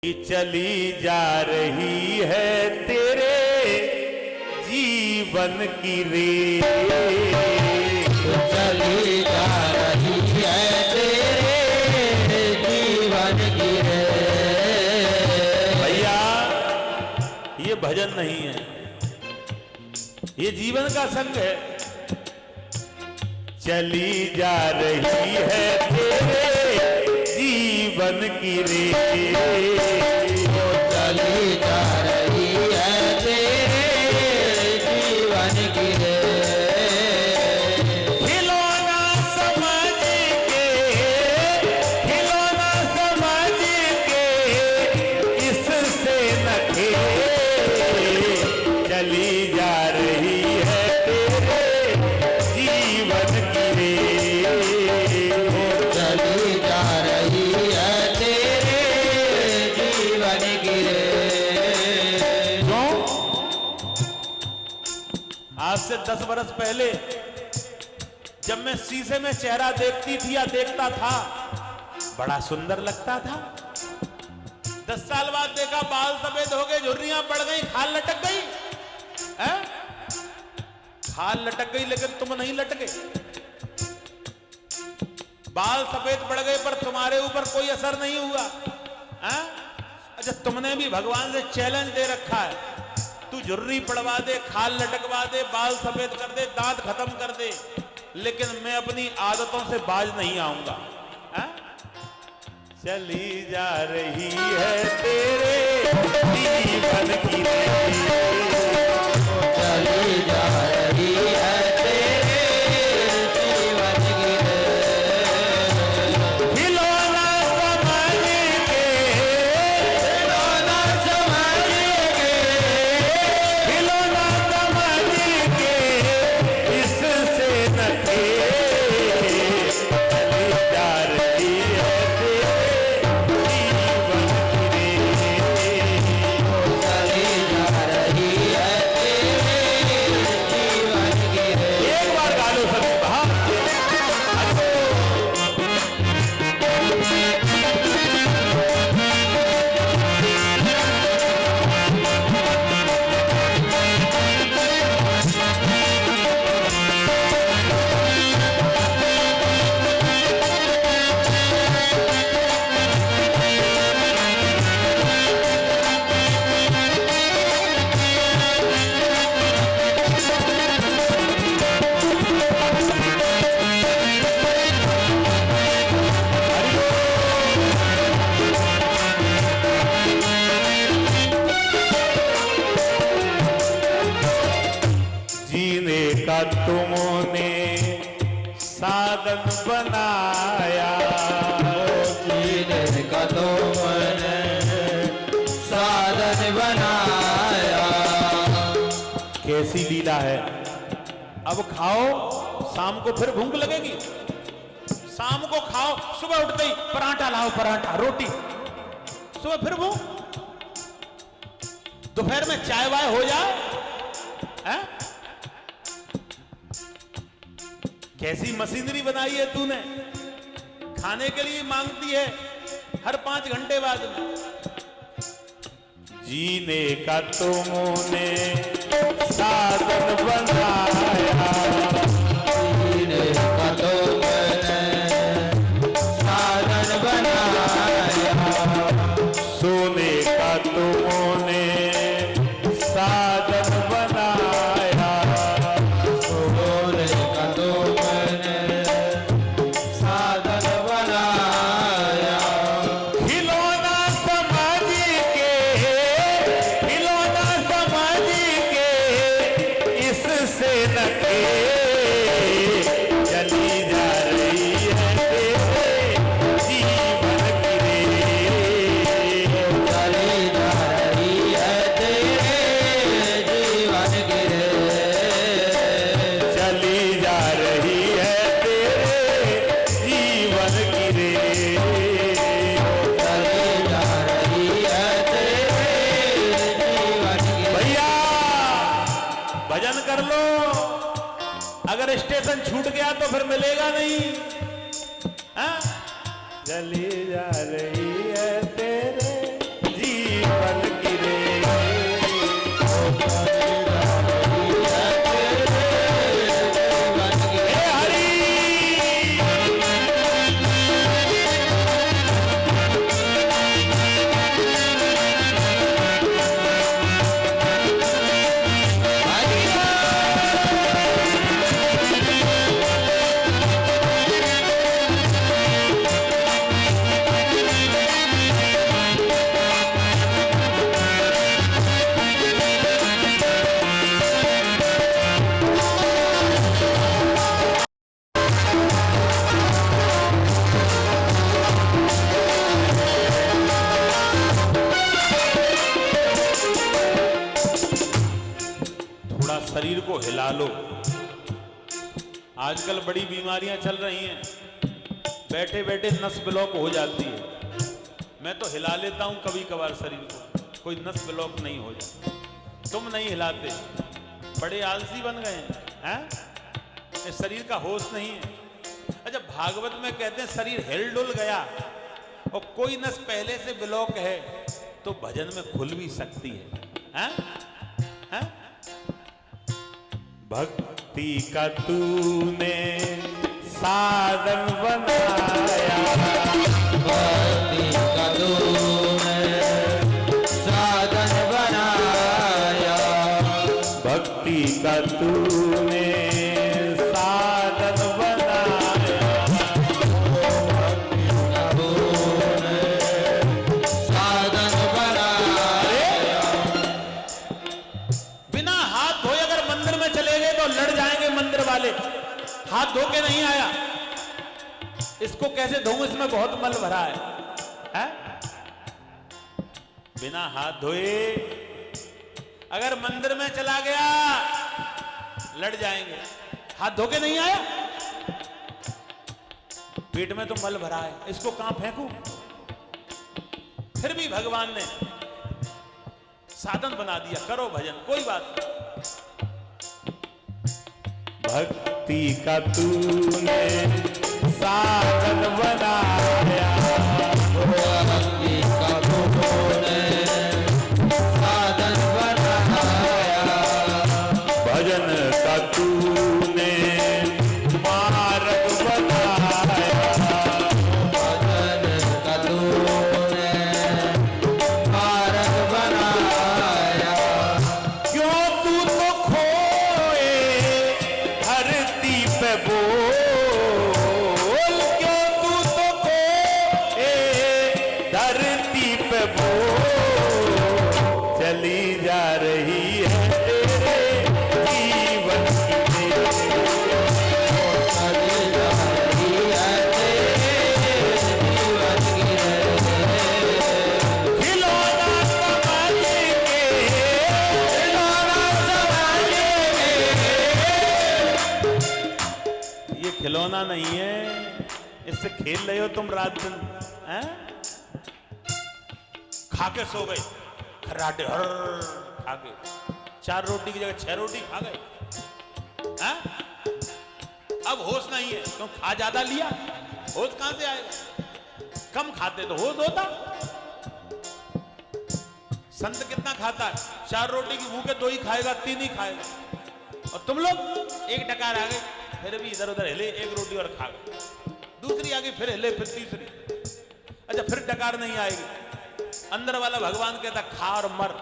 चली जा रही है तेरे जीवन की रेस, चली जा रही है तेरे जीवन की रेस। भैया ये भजन नहीं है, ये जीवन का संग है। चली जा रही है तेरे जीवन की रेस, चली जा रही है तेरे जीवन की रेस। खिलौना समझ के, खिलौना समझ के इससे न खेल। चली जा रही है तेरे जीवन की रेस, चली जा रही है तेरे जीवन की रेस। आज से 10 बरस पहले जब मैं शीशे में चेहरा देखती थी या देखता था, बड़ा सुंदर लगता था। 10 साल बाद देखा बाल सफेद हो गए, झुर्रियां पड़ गई, खाल लटक गई। हैं? खाल लटक गई लेकिन तुम नहीं लटके। बाल सफेद पड़ गए पर तुम्हारे ऊपर कोई असर नहीं हुआ। हैं? अच्छा, तुमने भी भगवान से चैलेंज दे रखा है, तू झुर्री पड़वा दे, खाल लटकवा दे, बाल सफेद कर दे, दांत खत्म कर दे, लेकिन मैं अपनी आदतों से बाज नहीं आऊंगा। चली जा रही है तेरे जीवन की रेस, चली जा रही है तेरे जीवन की रेस। खिलौना समझ के, खिलौना समझ के, खिलौना समझ के इससे न खेल। चली जा रही है तेरे जीवन की रेस, चली जा रही है तेरे जीवन की रेस। एक बार गा लो सभी भाव। जीने का तुमने साधन बनाया, जीने का तुमने साधन बनाया। कैसी लीला है। अब खाओ, शाम को फिर भूख लगेगी। शाम को खाओ, सुबह उठते ही पराठा लाओ, पराठा रोटी, सुबह फिर भूख। दोपहर में चाय वाय हो जाए। हैं? कैसी मशीनरी बनाई है तूने, खाने के लिए मांगती है हर 5 घंटे बाद में। जीने का तुमने साधन बनाया, जीने का तुमने साधन बनाया। सोने का तुमने साधन बनाया, सोने का तुमने साधन बनाया। खिलौना समझ के, खिलौना समझ के इससे न खेल। चली जा रही है तेरे जीवन की रेस, चली जा रही है तेरे जीवन की रेस। चली जा रही है तेरे जीवन की रेस। चली जा रही है तेरे जीवन की रेस। भैया भजन कर लो, अगर स्टेशन छूट गया तो फिर मिलेगा नहीं। हाँ? चली जा रही है तेरे शरीर को हिला लो। आजकल बड़ी बीमारियां चल रही हैं, बैठे बैठे नस ब्लॉक हो जाती है। मैं तो हिला लेता हूं कभी कभार शरीर को, कोई नस ब्लॉक नहीं हो जाती। तुम नहीं हिलाते, बड़े आलसी बन गए हैं? इस शरीर का होश नहीं है। अच्छा, भागवत में कहते हैं शरीर हिल डुल गया और कोई नस पहले से ब्लॉक है तो भजन में खुल भी सकती है। हैं? भक्ति का तूने साधन बनाया, भक्ति का तूने साधन बनाया, भक्ति का तूने साधन बनाया, तूने साधन बनाया। बिना हाथ धोए अगर मंदिर में चले गए तो लड़ जाएंगे मंदिर वाले। हाथ धो के नहीं आया, इसको कैसे धोऊं, इसमें बहुत मल भरा है? बिना हाथ धोए अगर मंदिर में चला गया लड़ जाएंगे। हाथ धो के नहीं आया, पेट में तो मल भरा है, इसको कहां फेंकूं? फिर भी भगवान ने साधन बना दिया, करो भजन, कोई बात नहीं। भक्ति का तूने साधन बनाया, भक्ति का तूने साधन बनाया, भजन का तूने मार्ग बनाया, भजन का तूने मार्ग बनाया। क्यों तू तो खोए धरती पे बोल, क्यों तू तो खोए धरती पे बोल, चली जा रही है तेरे जीवन की चली जा रही है तेरे जीवन की खिलौना समझ के, खिलौना समझ के। ये खिलौना नहीं है, इससे खेल रहे हो तुम रात दिन। हैं? खा के सो गए, खर्राटे हर खा के, 4 रोटी की जगह 6 रोटी खा गए। हैं? अब होश नहीं है, क्यों? खा ज्यादा लिया, होश कहां से आएगा? कम खाते तो होश होता। संत कितना खाता है? 4 रोटी की भूखे 2 ही खाएगा, 3 ही खाएगा। और तुम लोग एक डकार आ गए, फिर भी इधर उधर हिले, 1 रोटी और खा गए, दूसरी आ गई, फिर हिले, फिर तीसरी। अच्छा, फिर डकार नहीं आएगी। अंदर वाला भगवान कहता खा और मर,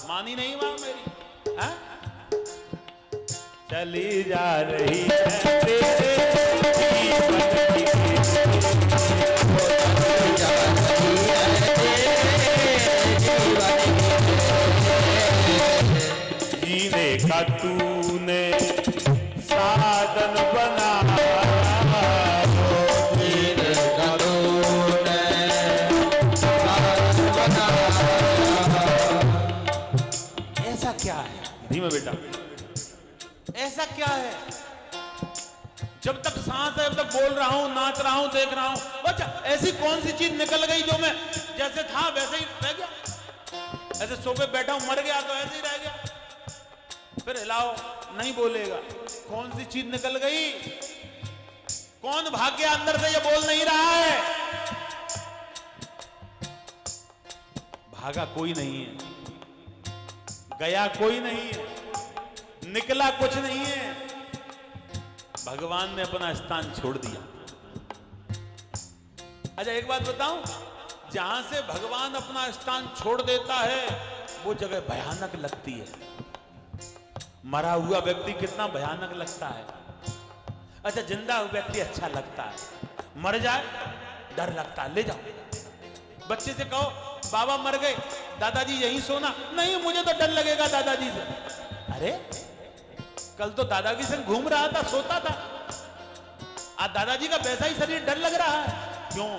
मानी नहीं मां मेरी। हैं? चली जा रही है तेरे जीवन की, चली जा रही है तेरे जीवन की। जीने का तूने साधन बनाया, जीने का तूने साधन बनाया। ऐसा क्या है? धीमे बेटा, ऐसा क्या है? जब तक सांस है, जब तक बोल रहा हूं, नाच रहा हूं, देख रहा हूं। अच्छा, ऐसी कौन सी चीज निकल गई जो मैं जैसे था वैसे ही रह गया? ऐसे सोफे बैठा हूं, मर गया तो ऐसे ही रह गया, फिर हिलाओ नहीं बोलेगा। कौन सी चीज निकल गई? कौन भाग गया अंदर से, ये बोल नहीं रहा है? भागा कोई नहीं है, गया कोई नहीं है, निकला कुछ नहीं है। भगवान ने अपना स्थान छोड़ दिया। अच्छा, एक बात बताऊं, जहां से भगवान अपना स्थान छोड़ देता है वो जगह भयानक लगती है। मरा हुआ व्यक्ति कितना भयानक लगता है। अच्छा, जिंदा हुआ व्यक्ति अच्छा लगता है, मर जाए डर लगता है। ले जाओ बच्चे से, कहो बाबा मर गए, दादाजी यहीं सोना। नहीं, मुझे तो डर लगेगा दादाजी से। अरे, कल तो दादाजी से घूम रहा था, सोता था, आज दादाजी का वैसा ही शरीर डर लग रहा है। क्यों?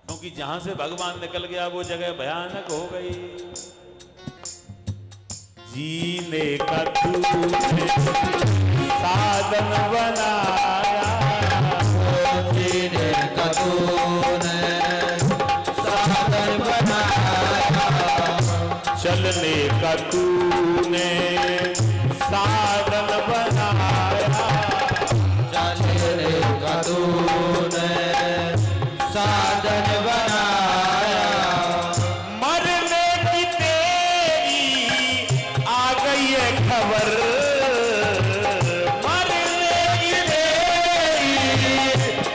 क्योंकि जहां से भगवान निकल गया वो जगह भयानक हो गई। जीने का तूने साधन बनाया, जीने का तूने साधन बनाया, चलने का तूने साधन बनाया, चलने का तूने साधन बनाया, मरने की तेरी आ गई है खबर, मरने की तेरी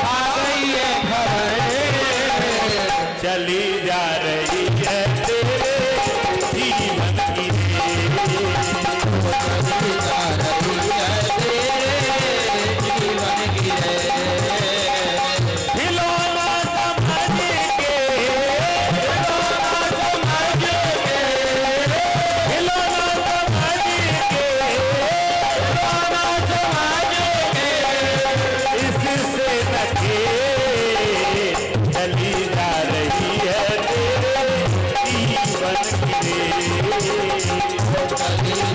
आ गई है खबर, चली जा रही है तेरे जीवन की चली जा रही है तेरे जीवन की खिलौना समझ के, खिलौना समझ के, खिलौना समझ के, खिलौना समझ के, इससे नखे चली जा रही है तेरे जीवन की चली